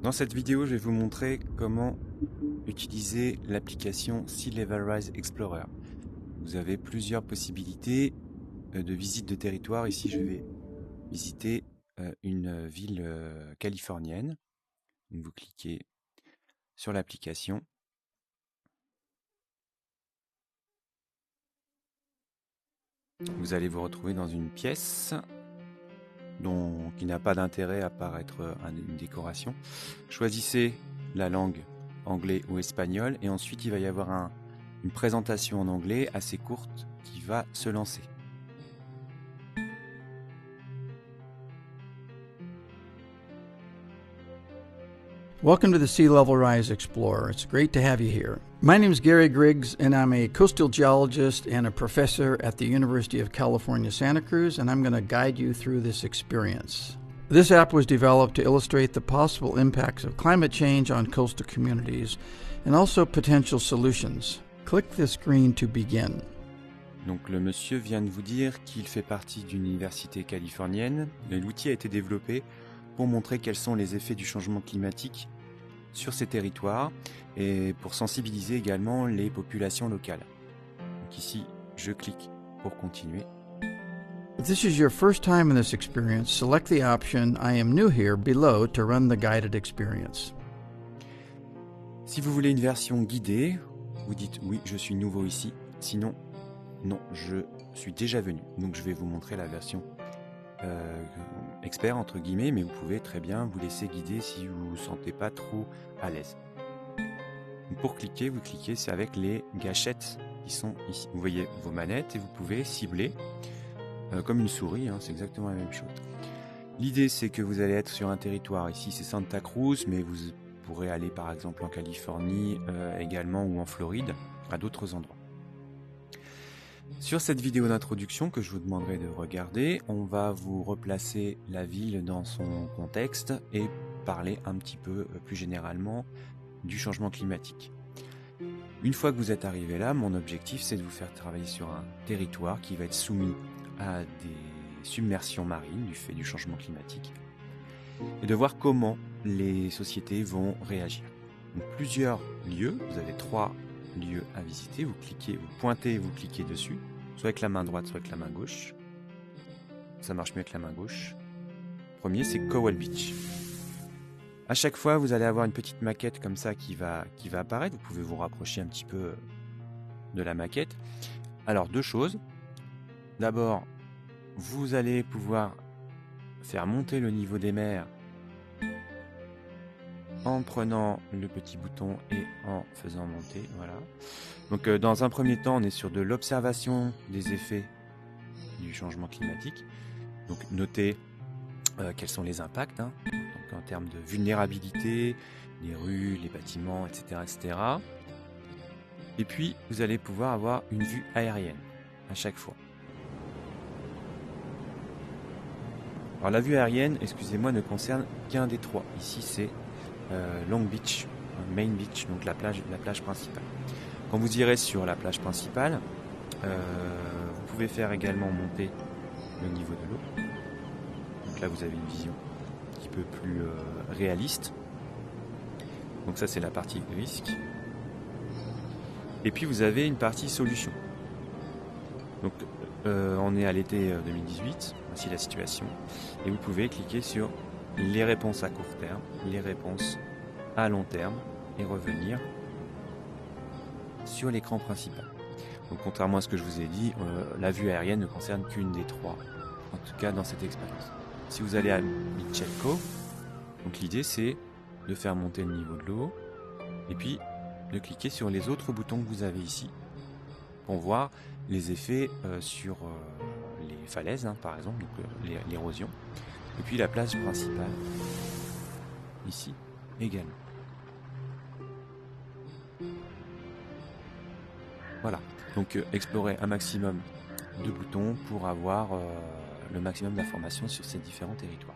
Dans cette vidéo, je vais vous montrer comment utiliser l'application Sea Level Rise Explorer. Vous avez plusieurs possibilités de visite de territoire. Ici, je vais visiter une ville californienne. Donc, vous cliquez sur l'application. Vous allez vous retrouver dans une pièce qui n'a pas d'intérêt à part être une décoration. Choisissez la langue anglais ou espagnol et ensuite il va y avoir une présentation en anglais assez courte qui va se lancer. Welcome to the Sea Level Rise Explorer. It's great to have you here. My name is Gary Griggs, and I'm a coastal geologist and a professor at the University of California, Santa Cruz, and I'm going to guide you through this experience. This app was developed to illustrate the possible impacts of climate change on coastal communities and also potential solutions. Click the screen to begin. Donc le monsieur vient de vous dire qu'il fait partie d'une université californienne et l'outil a été développé pour montrer quels sont les effets du changement climatique sur ces territoires et pour sensibiliser également les populations locales. Donc ici, je clique pour continuer. If this is your first time in this experience, select the option I am new here below to run the guided experience. Si vous voulez une version guidée, vous dites oui, je suis nouveau ici. Sinon, non, je suis déjà venu. Donc je vais vous montrer la version expert entre guillemets, mais vous pouvez très bien vous laisser guider si vous vous sentez pas trop à l'aise. Pour cliquer, vous cliquez c'est avec les gâchettes qui sont ici. Vous voyez vos manettes et vous pouvez cibler comme une souris, c'est exactement la même chose. L'idée c'est que vous allez être sur un territoire, ici c'est Santa Cruz, mais vous pourrez aller par exemple en Californie également ou en Floride, à d'autres endroits. Sur cette vidéo d'introduction que je vous demanderai de regarder, on va vous replacer la ville dans son contexte et parler un petit peu plus généralement du changement climatique. Une fois que vous êtes arrivé là, mon objectif c'est de vous faire travailler sur un territoire qui va être soumis à des submersions marines du fait du changement climatique et de voir comment les sociétés vont réagir. Donc, plusieurs lieux, vous avez 3 lieux à visiter, vous cliquez, vous pointez, vous cliquez dessus, soit avec la main droite, soit avec la main gauche. Ça marche mieux avec la main gauche. Premier, c'est Cowell Beach. À chaque fois, vous allez avoir une petite maquette comme ça qui va apparaître. Vous pouvez vous rapprocher un petit peu de la maquette. Alors, 2 choses. D'abord, vous allez pouvoir faire monter le niveau des mers en prenant le petit bouton et en faisant monter, voilà. Donc dans un premier temps, on est sur de l'observation des effets du changement climatique. Donc notez quels sont les impacts, donc en termes de vulnérabilité, les rues, les bâtiments, etc., etc. Et puis vous allez pouvoir avoir une vue aérienne à chaque fois. Alors la vue aérienne, excusez-moi, ne concerne qu'un des 3. Ici c'est Long Beach, Main Beach, donc la plage principale. Quand vous irez sur la plage principale, vous pouvez faire également monter le niveau de l'eau. Donc là vous avez une vision un petit peu plus réaliste. Donc ça c'est la partie risque. Et puis vous avez une partie solution. Donc on est à l'été 2018, voici la situation. Et vous pouvez cliquer sur les réponses à court terme, les réponses à long terme et revenir sur l'écran principal. Donc contrairement à ce que je vous ai dit, la vue aérienne ne concerne qu'une des 3, en tout cas dans cette expérience. Si vous allez à Mitchell Cove, donc l'idée c'est de faire monter le niveau de l'eau et puis de cliquer sur les autres boutons que vous avez ici pour voir les effets sur les falaises, par exemple, donc l'érosion. Et puis la plage principale, ici également. Voilà, donc explorer un maximum de boutons pour avoir le maximum d'informations sur ces différents territoires.